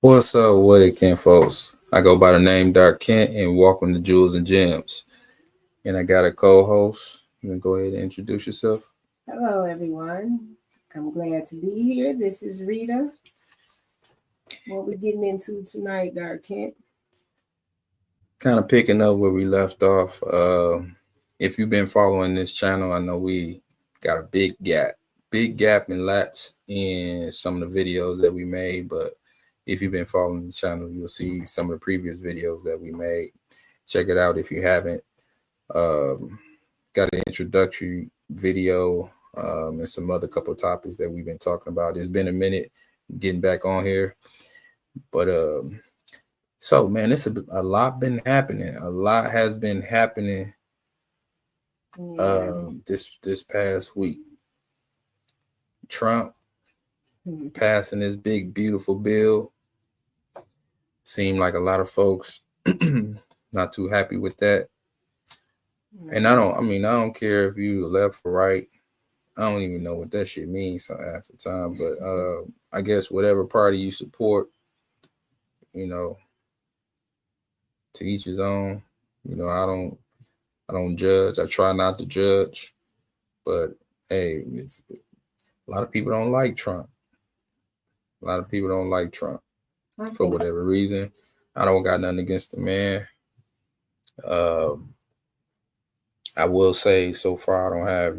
What's up with it, Ken folks? I go by the name Dark Kent and welcome to Jewels and Gems. And I got a co-host. You can go ahead and introduce yourself. Hello, everyone. I'm glad to be here. This is Rita. What we getting into tonight, Dark Kent? Kind of picking up where we left off. If you've been following this channel, I know we got a big gap in lapse in some of the videos that we made. But if you've been following the channel, you'll see some of the previous videos that we made. Check it out if you haven't. Um, got an introductory video and some other couple of topics that we've been talking about. It's been a minute getting back on here, but so man, it's a lot been happening. A lot has been happening this past week. Trump passing this big beautiful bill. Seemed like a lot of folks not too happy with that. And I don't care if you left or right. I don't even know what that shit means half the time, but I guess whatever party you support, you know, to each his own. I don't judge. I try not to judge, but hey, a lot of people don't like Trump. A lot of people don't like Trump for whatever reason. I don't got nothing against the man. I will say so far I don't have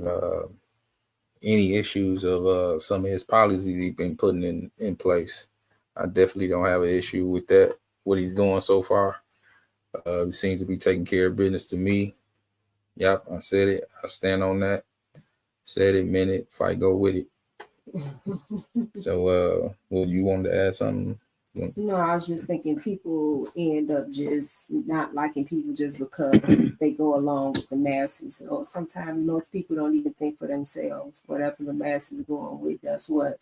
any issues of some of his policies he's been putting in place. I definitely don't have an issue with that. What he's doing so far, he seems to be taking care of business to me. Yep, I said it. I stand on that. Said it, meant it. Fight, go with it. So, well, you wanted to add something? No, I was just thinking people end up just not liking people just because they go along with the masses. Or sometimes most people don't even think for themselves. Whatever the masses going with, that's what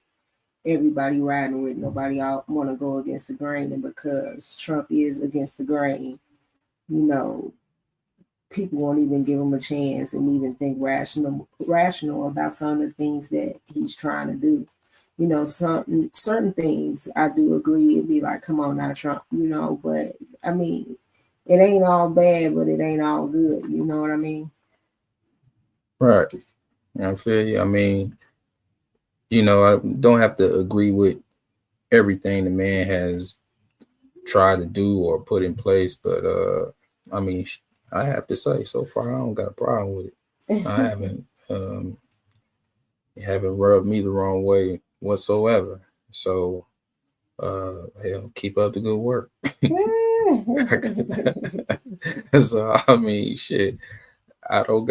everybody riding with. Nobody want to go against the grain, and because Trump is against the grain, you know, people won't even give him a chance and even think rational about some of the things that he's trying to do. Certain things I do agree. It'd be like, come on now, Trump, but I mean, it ain't all bad, but it ain't all good. You know what I mean? Right. I feel you. I mean, I don't have to agree with everything the man has tried to do or put in place, but I mean, I have to say, so far I don't got a problem with it. I haven't rubbed me the wrong way whatsoever. So hell, keep up the good work. So I mean, shit. I don't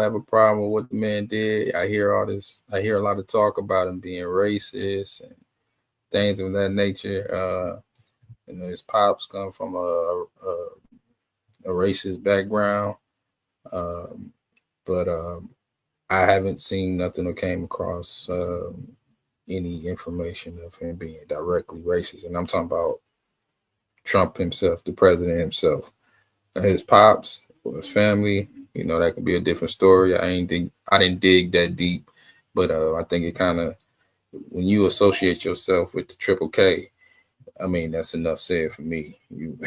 have a problem with what the man did. I hear all this. I hear a lot of talk about him being racist and things of that nature. His pops come from a racist background, but I haven't seen nothing or came across any information of him being directly racist. And I'm talking about Trump himself, the president himself. His pops, his family, that could be a different story. I didn't dig that deep, but I think it kind of, when you associate yourself with the Triple K, I mean, that's enough said for me. You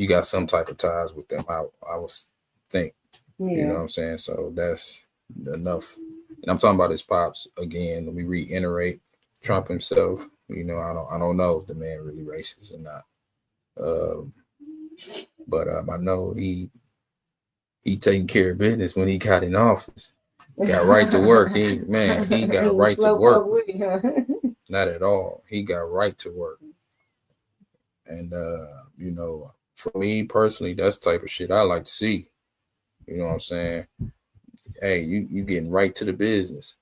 got some type of ties with them. I was think, You know what I'm saying? So that's enough. And I'm talking about his pops again. Let me reiterate, Trump himself. I don't know if the man really racist or not. But I know he taking care of business when he got in office. Got right to work. He got right to work. Not at all. He got right to work. And for me personally, that's the type of shit I like to see. You know what I'm saying? Hey, you getting right to the business.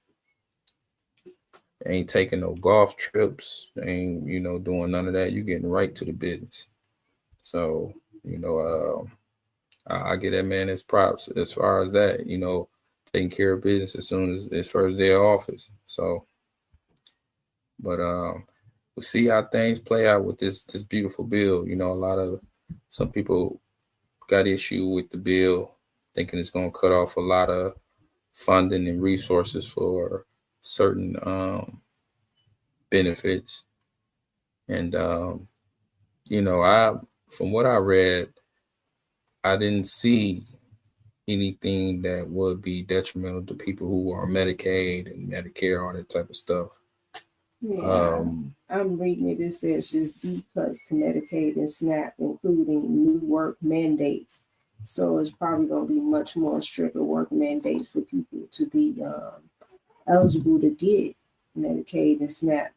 Ain't taking no golf trips. Ain't doing none of that. You getting right to the business. So I get that man his props as far as that. Taking care of business as soon as his first day of office. So, but we'll see how things play out with this beautiful bill. Some people got issue with the bill, thinking it's going to cut off a lot of funding and resources for certain benefits. And I from what I read, I didn't see anything that would be detrimental to people who are Medicaid and Medicare, all that type of stuff. Yeah, I'm reading it. It says just deep cuts to Medicaid and SNAP, including new work mandates. So it's probably going to be much more stricter work mandates for people to be eligible to get Medicaid and SNAP.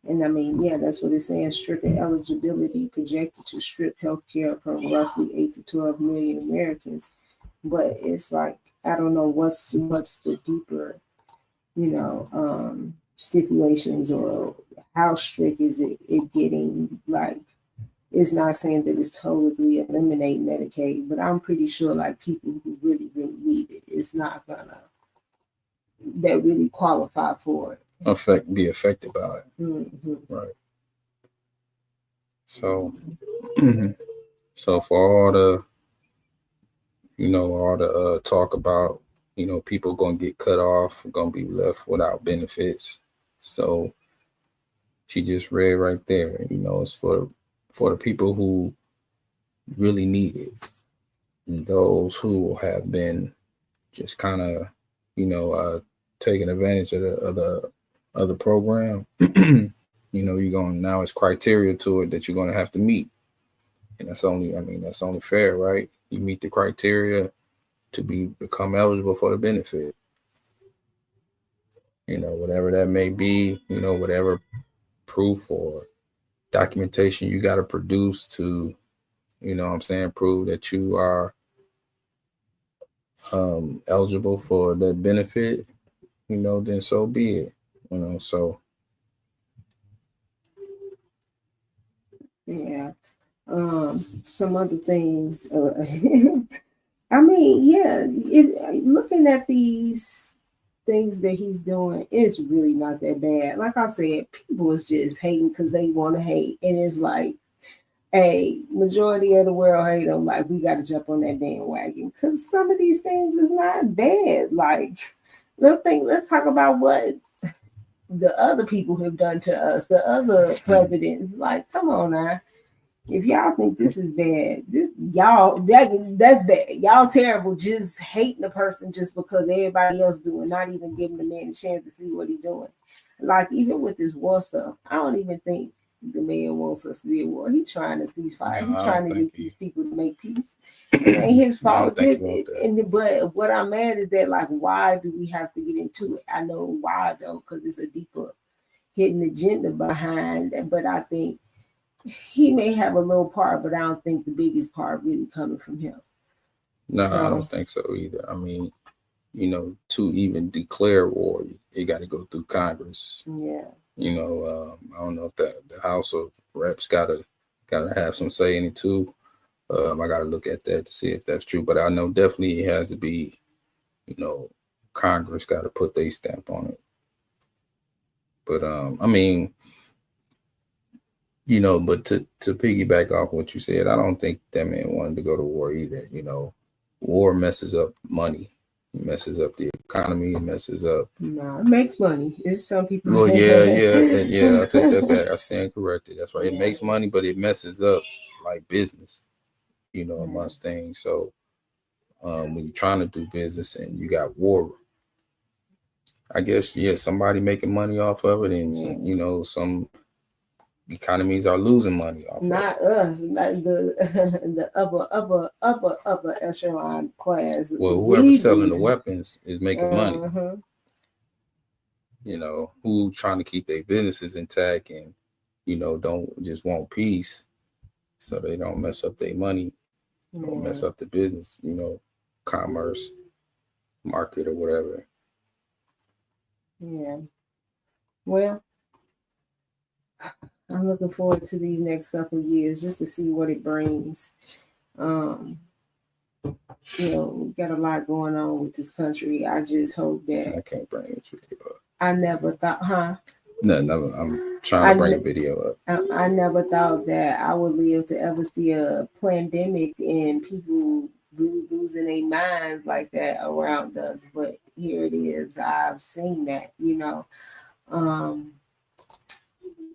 And I mean, yeah, that's what it's saying. Stricter eligibility projected to strip healthcare from roughly 8 to 12 million Americans. But it's like, I don't know what's the deeper, stipulations, or how strict is it getting. Like, it's not saying that it's totally eliminate Medicaid, but I'm pretty sure like people who really, really need it, it's not gonna that really qualify for it. Be affected by it. Mm-hmm. Right. So so for all the talk about, people gonna get cut off, gonna be left without benefits. So she just read right there, it's for the people who really need it, and those who have been just kind of, taking advantage of the program. You're going now, it's criteria to it that you're going to have to meet, and that's only fair, right? You meet the criteria to become eligible for the benefit. Whatever that may be, whatever proof or documentation you got to produce to, prove that you are eligible for the benefit, then so be it. So Yeah. Some other things. I mean, yeah, looking at these things that he's doing, it's really not that bad. Like I said, people is just hating because they want to hate, and it's like, hey, majority of the world hate them. Like, we got to jump on that bandwagon because some of these things is not bad. Like, let's talk about what the other people have done to us, the other presidents. Like, come on now. If y'all think this is bad, that's bad. Y'all terrible. Just hating a person just because everybody else doing, not even giving the man a chance to see what he's doing. Like, even with this war stuff, I don't even think the man wants us to be at war. He's trying to ceasefire. He's trying to get these people to make peace. It ain't his fault. But what I'm mad is that, like, why do we have to get into it? I know why though, because it's a deeper hidden agenda behind. But I think he may have a little part, but I don't think the biggest part really coming from him. No, I don't think so either. I mean, to even declare war, it got to go through Congress. Yeah. I don't know if the House of Reps gotta have some say in it too. I gotta look at that to see if that's true, but I know definitely it has to be, Congress got to put their stamp on it. But I mean, but to piggyback off what you said, I don't think that man wanted to go to war either. War messes up money, it messes up the economy, it messes up. No, it makes money. It's some people. Well, yeah. I take that back. I stand corrected. That's right. It makes money, but it messes up like business, amongst things. So when you're trying to do business and you got war, I guess somebody making money off of it, and some economies are losing money off not of it. Us, not the upper echelon class. Well, whoever's selling the weapons is making money. Who trying to keep their businesses intact and don't just want peace, so they don't mess up their money, don't mess up the business, commerce, market, or whatever. Yeah. Well, I'm looking forward to these next couple of years just to see what it brings. We got a lot going on with this country. I just hope that I can't bring this video up. I never thought, No, I'm trying to bring a video up. I never thought that I would live to ever see a pandemic and people really losing their minds like that around us. But here it is. I've seen that,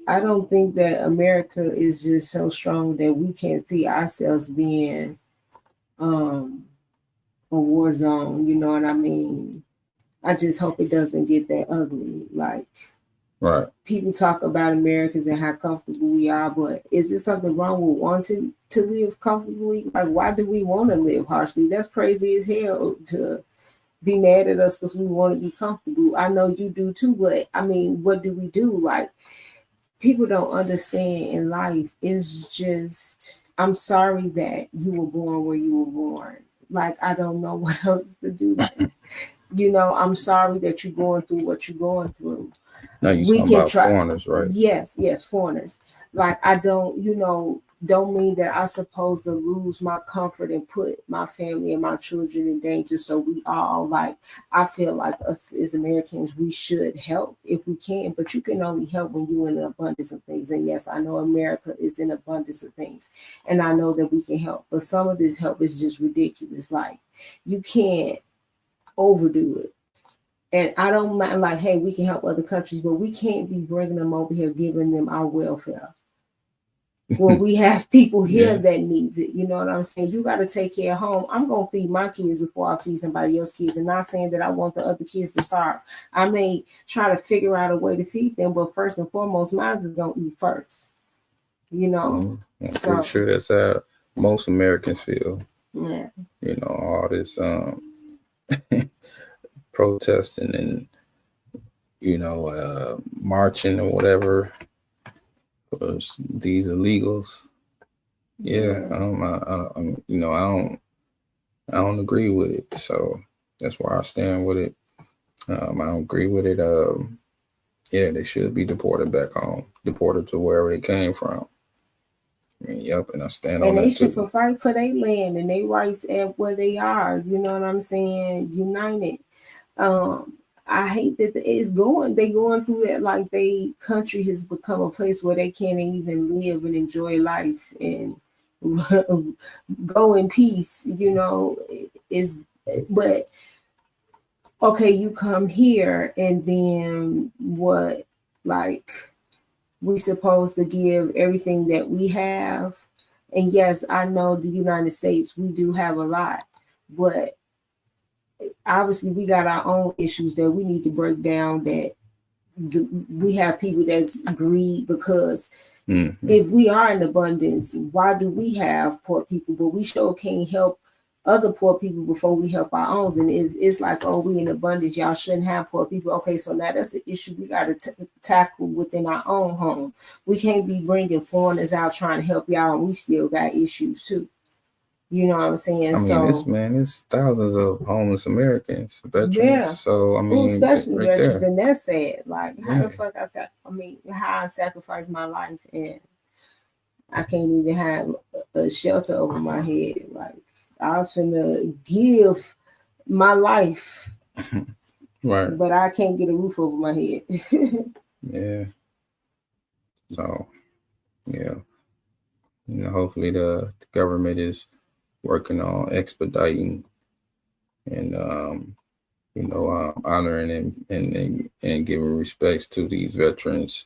I don't think that America is just so strong that we can't see ourselves being um, a war zone. You know what I mean? I just hope it doesn't get that ugly. Like Right. people talk about Americans and how comfortable we are, but is there something wrong with wanting to live comfortably? Like, why do we want to live harshly? That's crazy as hell to be mad at us because we want to be comfortable. I know you do too, but I mean, what do we do? Like, people don't understand in life. It's just, I'm sorry that you were born where you were born. Like, I don't know what else to do. Like, I'm sorry that you're going through what you're going through. Now you We talking can about try. foreigners, right? Yes, foreigners. Like, I don't mean that I supposed to lose my comfort and put my family and my children in danger. So we all, like, I feel like us as Americans, we should help if we can, but you can only help when you're in an abundance of things. And yes, I know America is in abundance of things, and I know that we can help, but some of this help is just ridiculous. Like, you can't overdo it. And I don't mind, like, hey, we can help other countries, but we can't be bringing them over here, giving them our welfare. When we have people here Yeah. that needs it, you know what I'm saying? You got to take care of home. I'm gonna feed my kids before I feed somebody else's kids, and not saying that I want the other kids to starve. I may try to figure out a way to feed them, but first and foremost, mine is gonna eat first. You know, I'm pretty so sure that's how most Americans feel. yeah. All this protesting and marching or whatever for these illegals. Yeah, Yeah. I don't agree with it. So that's where I stand with it. I don't agree with it. Yeah, they should be deported back home, deported to wherever they came from. I mean, yep, and I stand on And they that should too. fight for their land and their rights at where they are. You know what I'm saying? United. Um, I hate that it's going. They going through that, like they country has become a place where they can't even live and enjoy life and go in peace. Is but okay, you come here and then what? Like, we supposed to give everything that we have. And yes, I know the United States, we do have a lot, but obviously we got our own issues that we need to break down. That we have people that's greed because if we are in abundance, why do we have poor people? But we sure can't help other poor people before we help our own. And if it's like, oh, we in abundance, y'all shouldn't have poor people. Okay, so now that's an issue we got to tackle within our own home. We can't be bringing foreigners out trying to help y'all, and we still got issues too. You know what I'm saying? I mean, So it's thousands of homeless Americans, veterans. yeah. So I Oh, mean, especially right veterans, there. and that's sad. Like, how Yeah. the fuck how I sacrificed my life and I can't even have a shelter over my head. Like, I was finna give my life, Right. but I can't get a roof over my head. Yeah. So yeah, hopefully the government is working on expediting and honoring and giving respects to these veterans,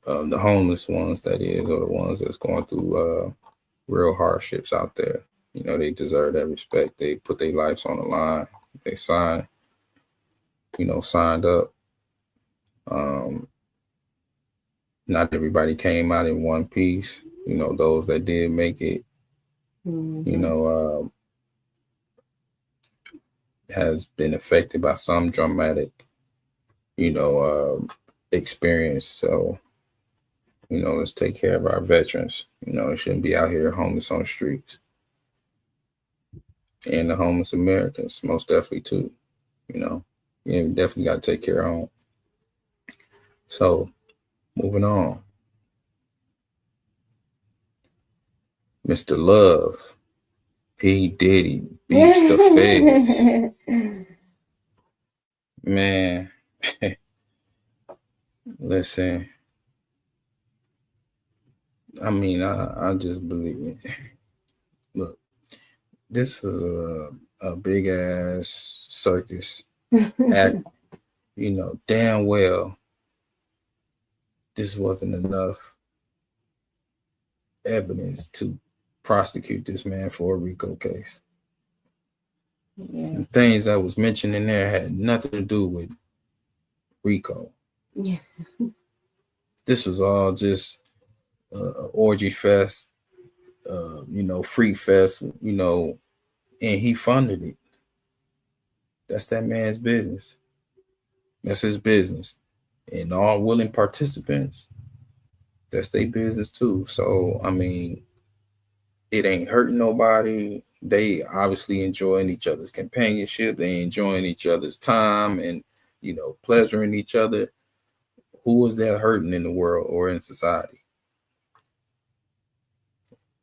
the homeless ones, that is, or the ones that's going through real hardships out there. They deserve that respect. They put their lives on the line. They signed up. Um, Not everybody came out in one piece. Those that did make it, you Mm-hmm. know, has been affected by some dramatic, you know, experience. So, let's take care of our veterans. They shouldn't be out here homeless on the streets. And the homeless Americans, most definitely too. You know, yeah, we definitely got to take care of them. So, moving on, Mr. Love, P. Diddy Beats The Feds. Man, listen, I mean, I just believe it. Look, this was a big ass circus act. Damn well this wasn't enough evidence to prosecute this man for a RICO case. Yeah. The things that was mentioned in there had nothing to do with RICO. Yeah. This was all just orgy fest, free fest, and he funded it. That's that man's business. That's his business. And all willing participants, that's their business too. So, I mean, it ain't hurting nobody. They obviously enjoying each other's companionship. They enjoying each other's time and, pleasuring each other. Who is that hurting in the world or in society?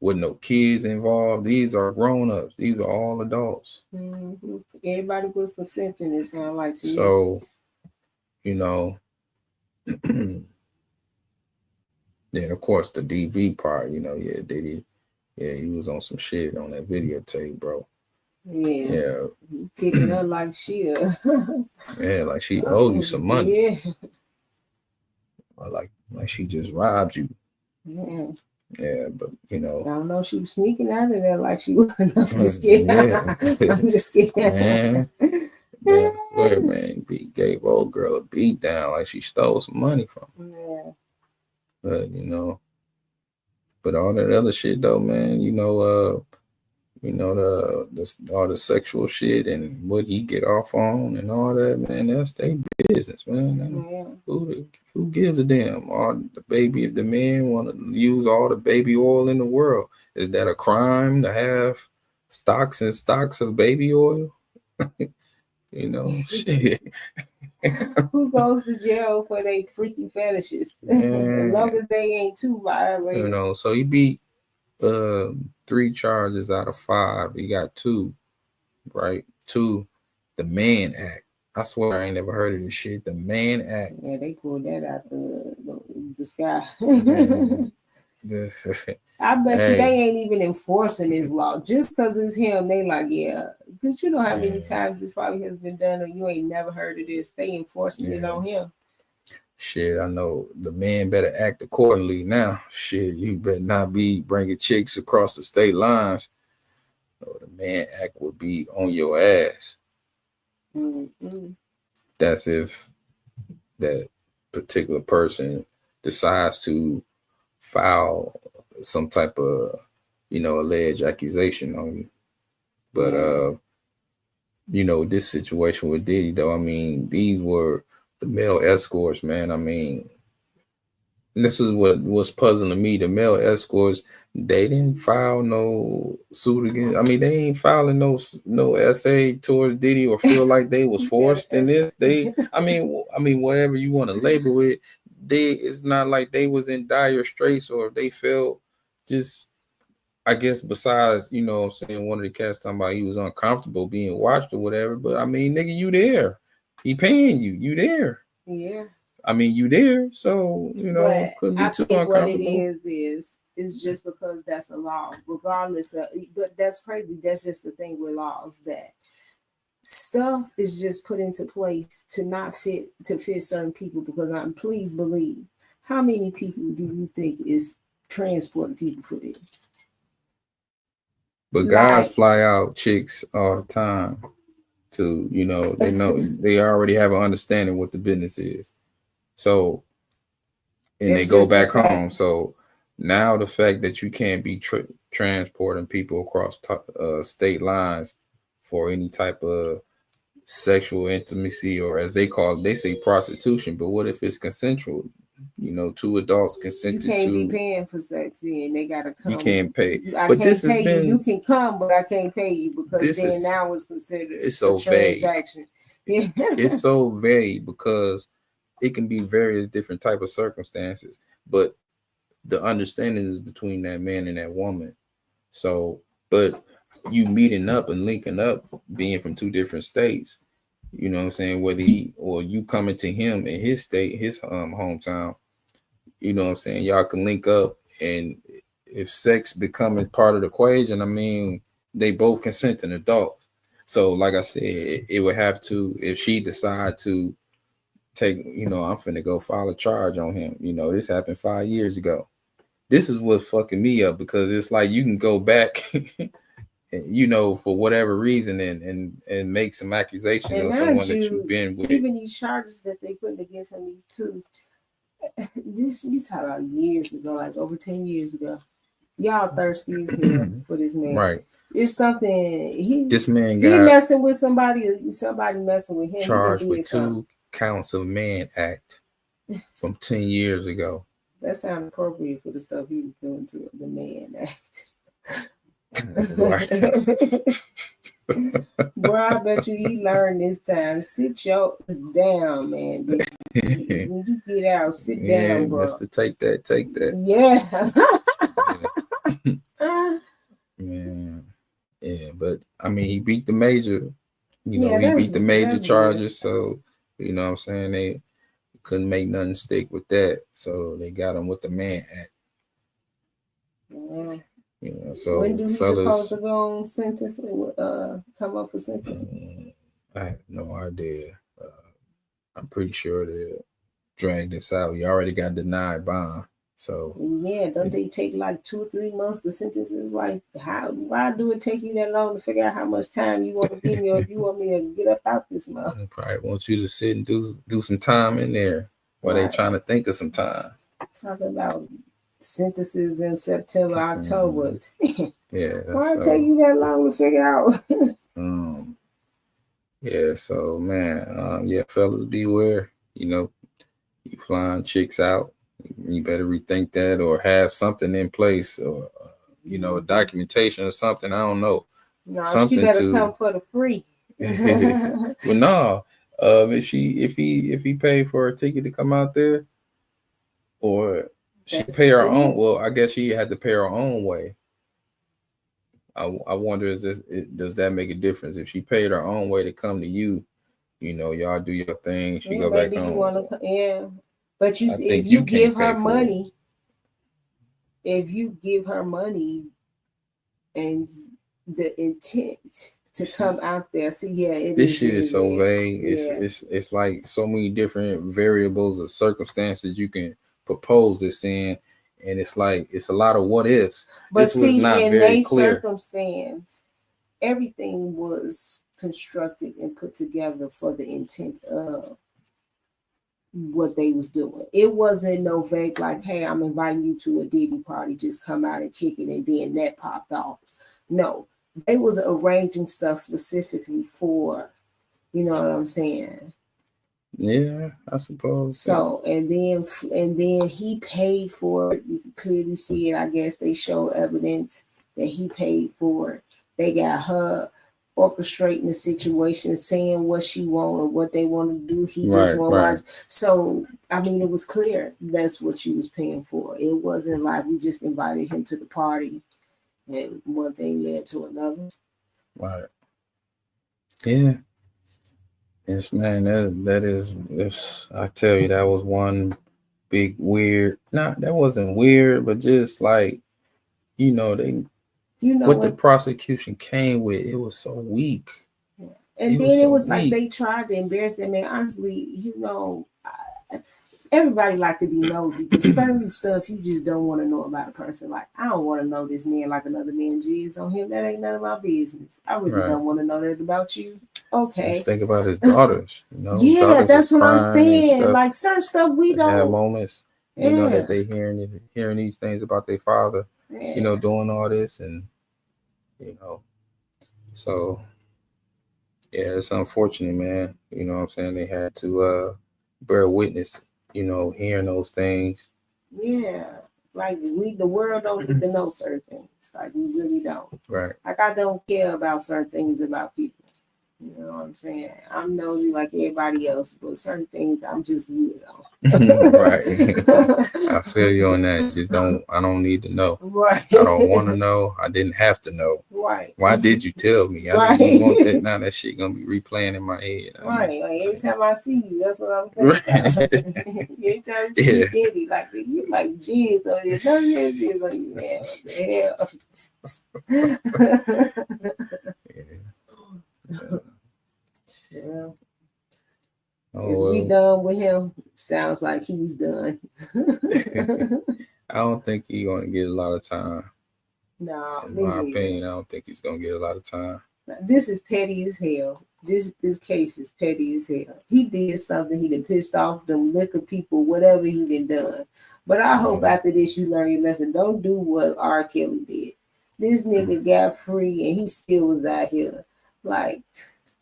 With no kids involved. These are grown-ups. These are all adults. Mm-hmm. Everybody was consenting, it sounds like to me. So, then of course the DV part, Diddy, he was on some shit on that videotape, bro. Yeah. Kicking her like she like she owed you some money. Yeah. Or like she just robbed you. Yeah. Yeah, but I don't know. She was sneaking out of there like she was. I'm just kidding. Yeah. I'm just kidding. Man, I swear, man, he gave old girl a beat down like she stole some money from him. Yeah. But but all that other shit though, man, all the sexual shit and what he get off on and all that, man, that's their business, man. Yeah. Who gives a damn? All the baby, if the men want to use all the baby oil in the world, is that a crime to have stocks and stocks of baby oil? Shit. Who goes to jail for their freaky fetishes? As long as they ain't too violated. So he beat 3 charges out of 5. He got 2, right? 2, the Mann Act. I swear I ain't never heard of this shit. The Mann Act. Yeah, they pulled that out the sky. I bet you they ain't even enforcing this law. Just because it's him, they like, yeah. Because you know how many times this probably has been done and you ain't never heard of this. They enforcing it on him. Shit, I know the man better act accordingly now. Shit, you better not be bringing chicks across the state lines, or the Mann Act would be on your ass. Mm-hmm. That's if that particular person decides to file some type of, alleged accusation on you. But, this situation with Diddy, though, I mean, these were the male escorts, man. I mean, this is what was puzzling me. The male escorts, they didn't file no suit against. I mean, they ain't filing no essay towards Diddy or feel like they was forced in this. I mean, whatever you want to label it, it's not like they was in dire straits or they felt just. I guess besides, I'm saying, one of the cats talking about he was uncomfortable being watched or whatever. But I mean, nigga, you there? He paying you. You there? Yeah. I mean, you there, so couldn't be too uncomfortable. What it is it's just because that's a law, regardless of. But that's crazy. That's just the thing with laws, that stuff is just put into place to fit certain people. Because please believe, how many people do you think is transporting people for this? But guys fly out chicks all the time. To they know they already have an understanding what the business is. So, and they go back home. So now the fact that you can't be transporting people across state lines for any type of sexual intimacy, or as they call it, they say prostitution. But what if it's consensual? 2 adults consented to. You can't be paying for sex, then they gotta come. You can't pay. But this has been. You can come, but I can't pay you because then now it's considered it's so a transaction. Vague. It's so vague because it can be various different type of circumstances, but the understanding is between that man and that woman. So, but you meeting up and linking up, being from 2 different states, you know what I'm saying? Whether he or you coming to him in his state, his hometown, you know what I'm saying? Y'all can link up, and if sex becoming part of the equation, I mean, they both consenting adults. So, like I said, it would have to, if she decide to take, I'm finna go file a charge on him. This happened 5 years ago. This is what's fucking me up, because it's like you can go back, for whatever reason, and make some accusation And of mind someone that you've been with. even these charges that they put against him, these two, this how about years ago, like over 10 years ago. Y'all thirsty as hell for this man. Right. It's something this man he got messing with somebody messing with him. charged with 2 counts of Mann Act from 10 years ago. That sounds appropriate for the stuff he was doing to the Mann Act. Bro, I bet you he learned this time. Sit your down, man. When you get out, sit down, bro. Mister, take that. Yeah. Yeah, but I mean, he beat the major. He beat the major charges. So, what I'm saying, they couldn't make nothing stick with that. So they got him with the Mann Act. Yeah. So when do he fellas, supposed to go on sentence? Come up for sentencing? I have no idea. I'm pretty sure they'll drag this out. He already got denied bond. So yeah, don't they take like 2 or 3 months to sentences? Like, why do it take you that long to figure out how much time you want to give me, or if you want me to get up out this mouth? They probably want you to sit and do some time in there while they trying to think of some time. Talking about sentences in September, October. Yeah. Why it take you that long to figure out? Yeah, so man, fellas, beware. You flying chicks out, you better rethink that, or have something in place, or a documentation or something. I don't know. No, something she better come for the free. Well, no. If he paid for a ticket to come out there, or she pay her own. Well, I guess she had to pay her own way. I wonder, does that make a difference? If she paid her own way to come to you, y'all do your thing. She go back home. But if you give her money, and the intent to come out there, this shit is so vague. It's like so many different variables or circumstances you can propose this in. And it's like, it's a lot of what ifs. But this was not in very clear. Circumstance, everything was constructed and put together for the intent of what they was doing. It wasn't no vague like, hey, I'm inviting you to a Diddy party, just come out and kick it, and then that popped off. No, they was arranging stuff specifically for, you know what I'm saying? Yeah, I suppose. So and then he paid for it. You can clearly see it. I guess they show evidence that he paid for it. They got her orchestrating the situation, saying what she want and what they want to do. He just won't watch. So I mean, it was clear that's what she was paying for. It wasn't like we just invited him to the party and one thing led to another. Right. Yeah. Yes, man, that is, I tell you, that was one big weird. That wasn't weird, but just like, what the prosecution came with, it was so weak. Yeah. And then it was like they tried to embarrass that man. Honestly, everybody like to be nosy, but certain stuff you just don't want to know about a person. Like, I don't want to know this man like another man jizz on him. That ain't none of my business. I really don't want to know that about you. Okay. Just think about his daughters. Yeah, daughters that's what I'm saying. Like certain stuff we don't have moments, that they hearing these things about their father, doing all this, and so yeah, it's unfortunate, man. You know what I'm saying? They had to bear witness, hearing those things. Yeah. Like the world don't need to know certain things. Like we really don't. Right. Like I don't care about certain things about people. You know what I'm saying? I'm nosy like everybody else, but certain things I'm just good on. Right. I feel you on that. I don't need to know. Right. I don't want to know. I didn't have to know. Right. Why did you tell me? I didn't want that. Now that shit gonna be replaying in my head. Right. Like every time I see you, that's what I'm thinking. Every time you see Diddy, like you like jizz on you. Tell me jizz on you, man. What the hell? Yeah. Oh Is we done with him? Sounds like he's done. I don't think he's gonna get a lot of time. No, in my opinion, I don't think he's gonna get a lot of time. This is petty as hell. This case is petty as hell. He did something. He done pissed off them liquor people, whatever he done. But I hope after this you learn your lesson. Don't do what R. Kelly did. This nigga got free and he still was out here. Like,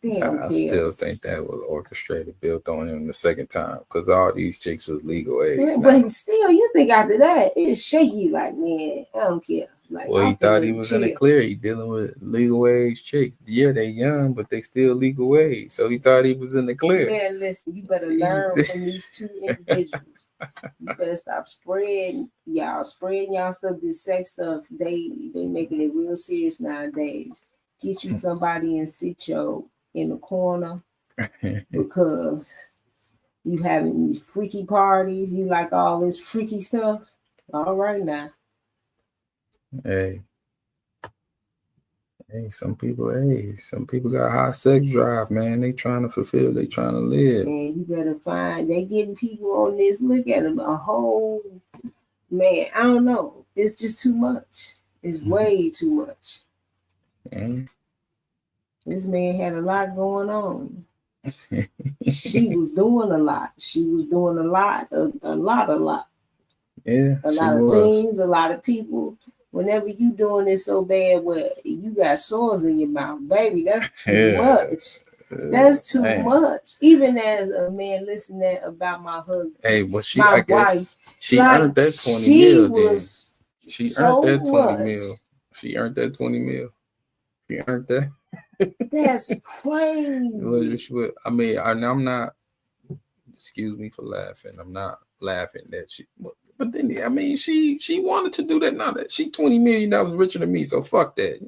damn, I still think that was orchestrated, built on him the second time, because all these chicks was legal age. Man, but still, you think after that it's shaky? Like, man, I don't care. Like, well, he thought he was in the clear. He dealing with legal age chicks. Yeah, they young, but they still legal age. So he thought he was in the clear. Man, listen, you better learn from these two individuals. You better stop spreading y'all stuff, this sex stuff. They making it real serious nowadays. Get you somebody and sit you in the corner because you having these freaky parties. You like all this freaky stuff. All right now. Hey, some people got high sex drive, man. They trying to fulfill, they trying to live. And you better find, they getting people on this, look at them, a whole, man, I don't know. It's just too much. It's way too much. This man had a lot going on. She was doing a lot. She was doing a lot. Yeah, a lot of things, a lot of people. Whenever you doing it so bad, well, you got sores in your mouth, baby. That's too much. That's too much. Even as a man listening about my husband, I guess she earned that 20 mil. Then she earned that 20 mil. She earned that 20 mil. She earned that. That's crazy. I mean, I'm not. Excuse me for laughing. I'm not laughing that she. But then, I mean, she wanted to do that. Now that she $20 million richer than me, so fuck that.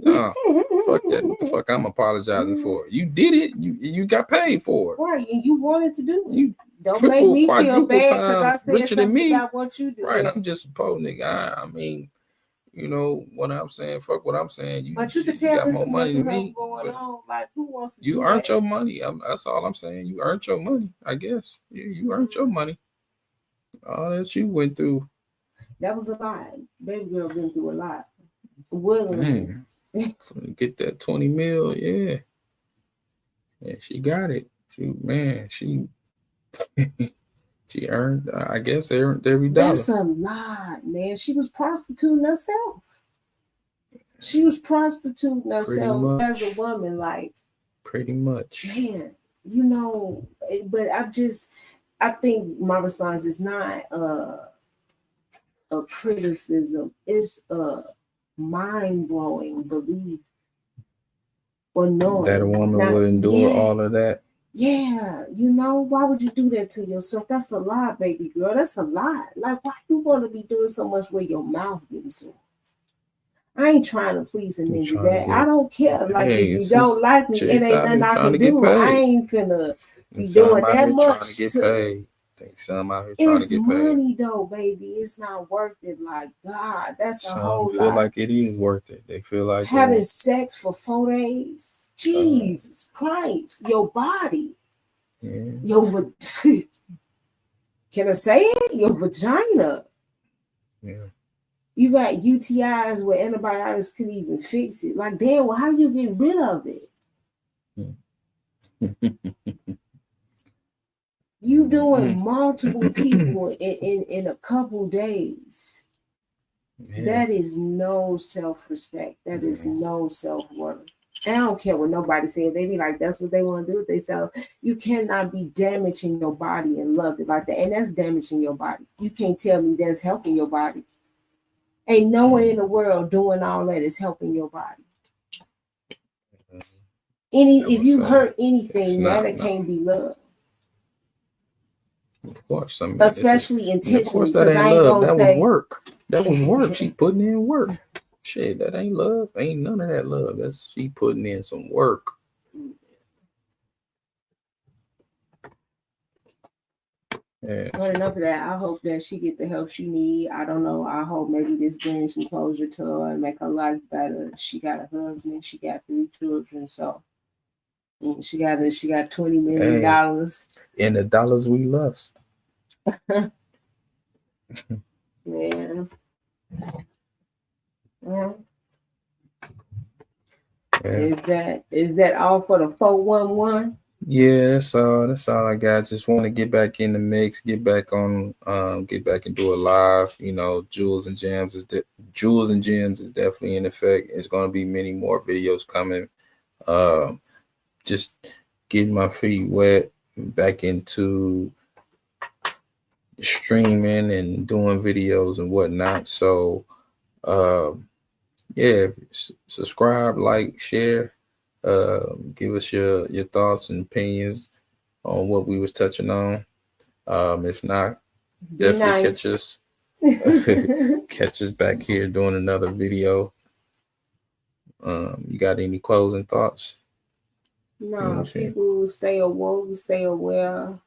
Fuck that. What the fuck I'm apologizing for? You did it. You got paid for it. Right, and you wanted to do it. You don't make me feel bad because I said richer than me. About what you do. Right, I'm just a poor nigga. I mean, you know what I'm saying? Fuck what I'm saying. But you can tell got more money than me. Going on. Like, who wants to? You earned your money. That's all I'm saying. You earned your money. I guess you earned your money. All that you went through. That was a lot. Baby girl been through a lot. Willingly. Get that 20 mil, yeah. Yeah, she got it. She earned, I guess, every dollar. That's a lot, man. She was prostituting herself. She was prostituting herself as a woman, like. Pretty much. Man, you know, but I think my response is not a criticism. It's a mind-blowing belief or knowing that a woman would endure all of that. Yeah, you know, why would you do that to yourself? That's a lot, baby girl. That's a lot. Like, why you want to be doing so much with your mouth getting sore? I ain't trying to please a nigga that. I don't care. Like, if you don't like me, it ain't nothing I can do. I ain't finna be doing that much. Trying to get paid. Think some out here trying to get paid. It's money though, baby. It's not worth it. Like, God, that's a whole lot. Some feel like it is worth it. They feel like having sex for 4 days. Jesus Christ, your body, your can I say it? Your vagina. Yeah. You got UTIs where antibiotics couldn't even fix it. Like, damn, well, how you get rid of it? You doing multiple people in a couple days. Yeah. That is no self-respect. That is no self-worth. And I don't care what nobody says. They be like, that's what they want to do with themselves. You cannot be damaging your body and love it like that. And that's damaging your body. You can't tell me that's helping your body. Ain't no way in the world doing all that is helping your body. If you hurt anything, that can't be love. Of course, I mean, especially intentionally. Of course, that ain't love. That was work. That was work. She putting in work. Shit, that ain't love. Ain't none of that love. That's she putting in some work. Yeah. But enough of that. I hope that she get the help she need. I don't know. I hope maybe this brings some closure to her and make her life better. She got a husband. She got 3 children. So She got $20 million. Hey, and the dollars we lost. Yeah. Yeah. Yeah. Is that all for the 411? Yeah, that's all I got. Just want to get back in the mix, get back and do a live. Jewels and Gems is definitely in effect. It's gonna be many more videos coming. Uh, just getting my feet wet back into streaming and doing videos and whatnot. So uh, yeah, subscribe, like, share. Give us your thoughts and opinions on what we was touching on. If not, Be definitely nice. catch us back here doing another video. You got any closing thoughts? No, people stay awoke, stay aware.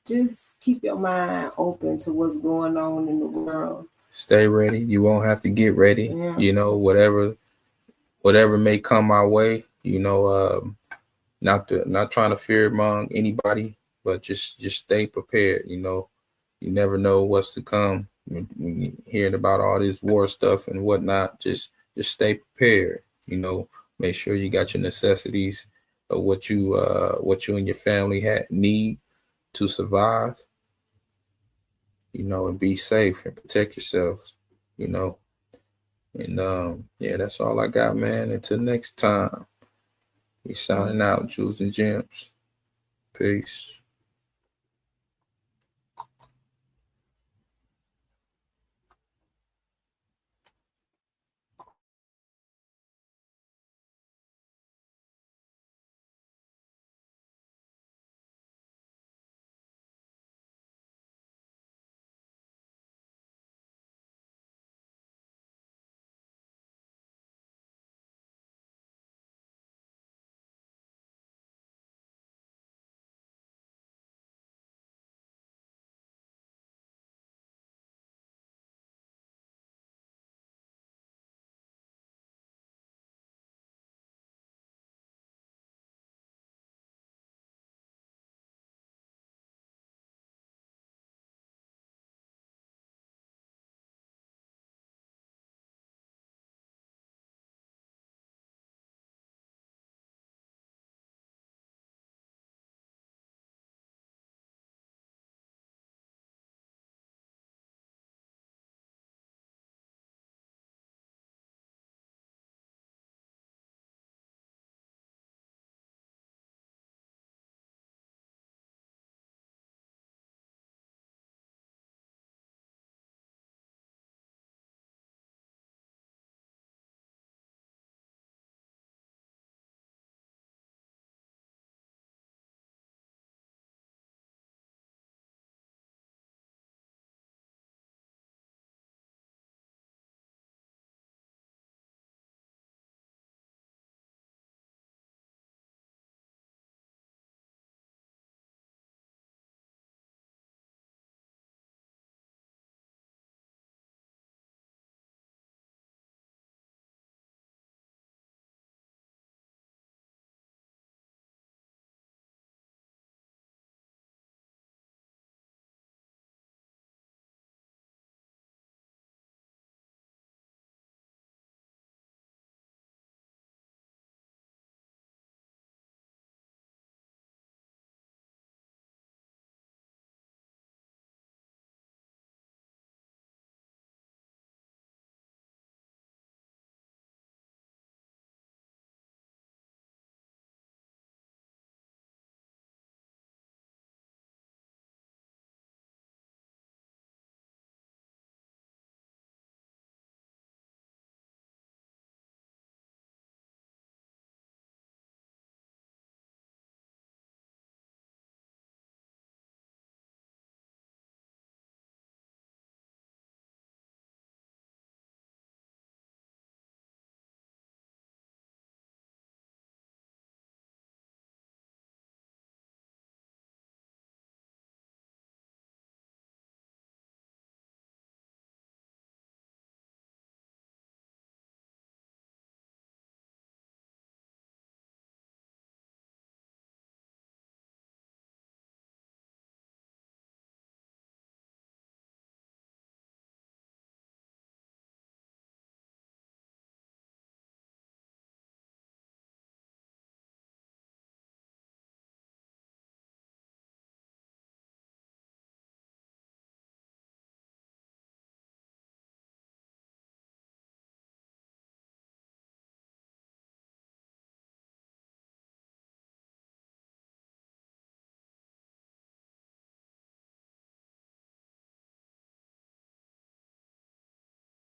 Just keep your mind open to what's going on in the world. Stay ready. You won't have to get ready. Yeah. Whatever may come our way. Not trying to fear among anybody, but just stay prepared. You never know what's to come. When you hearing about all this war stuff and whatnot, just stay prepared. Make sure you got your necessities of what you and your family need to survive. And be safe and protect yourselves. You know, and yeah, that's all I got, man. Until next time, we signing out, Jewels and Gems. Peace.